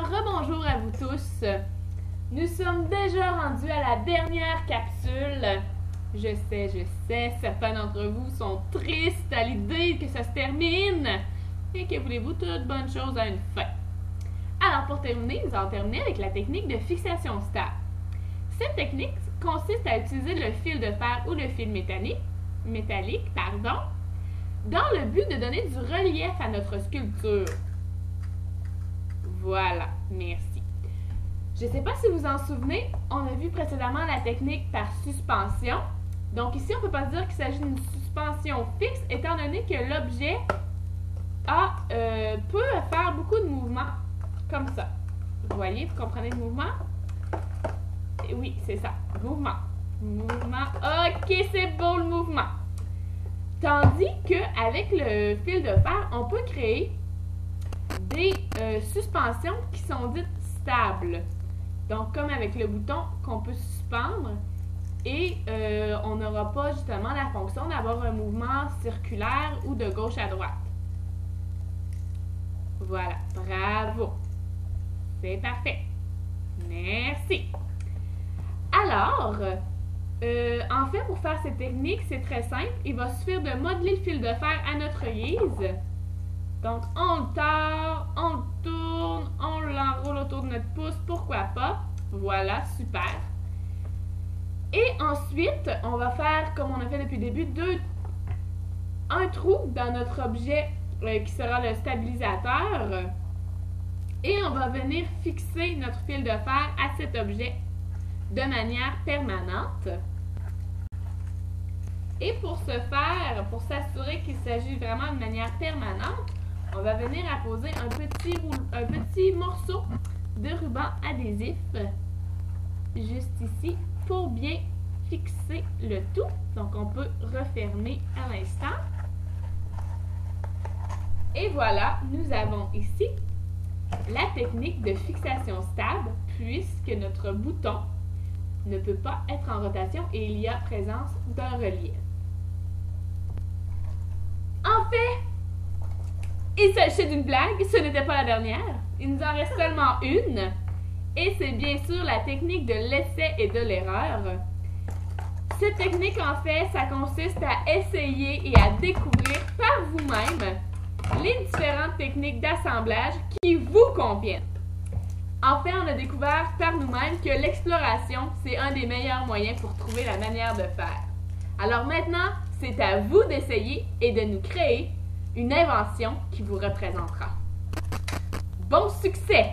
rebonjour à vous tous. Nous sommes déjà rendus à la dernière capsule. Je sais, certains d'entre vous sont tristes à l'idée que ça se termine. Et que voulez-vous, toute bonne chose a une fin. Alors pour terminer, nous allons terminer avec la technique de fixation stable. Cette technique consiste à utiliser le fil de fer ou le fil métallique, dans le but de donner du relief à notre sculpture. Voilà, merci. Je ne sais pas si vous en souvenez, on a vu précédemment la technique par suspension. Donc ici, on ne peut pas dire qu'il s'agit d'une suspension fixe, étant donné que l'objet peut faire beaucoup de mouvements, comme ça. Vous voyez, vous comprenez le mouvement? Et oui, c'est ça, mouvement. Mouvement, ok, c'est beau le mouvement. Tandis qu'avec le fil de fer, on peut créer des suspensions qui sont dites stables. Donc, comme avec le bouton qu'on peut suspendre et on n'aura pas justement la fonction d'avoir un mouvement circulaire ou de gauche à droite. Voilà, bravo. C'est parfait. Merci. Alors, en fait, pour faire cette technique, c'est très simple. Il va suffire de modeler le fil de fer à notre guise. Donc, on le tord, on le tourne, on l'enroule autour de notre pouce, pourquoi pas. Voilà, super. Et ensuite, on va faire, comme on a fait depuis le début, un trou dans notre objet qui sera le stabilisateur. Et on va venir fixer notre fil de fer à cet objet de manière permanente. Et pour ce faire, pour s'assurer qu'il s'agit vraiment de manière permanente, on va venir apposer un petit morceau de ruban adhésif juste ici pour bien fixer le tout. Donc on peut refermer à l'instant. Et voilà, nous avons ici la technique de fixation stable puisque notre bouton ne peut pas être en rotation et il y a présence d'un relief. En fait, il s'agissait d'une blague, ce n'était pas la dernière. Il nous en reste seulement une. Et c'est bien sûr la technique de l'essai et de l'erreur. Cette technique, en fait, ça consiste à essayer et à découvrir par vous-même les différentes techniques d'assemblage qui vous conviennent. En fait, on a découvert par nous-mêmes que l'exploration, c'est un des meilleurs moyens pour trouver la manière de faire. Alors maintenant, c'est à vous d'essayer et de nous créer une invention qui vous représentera. Bon succès!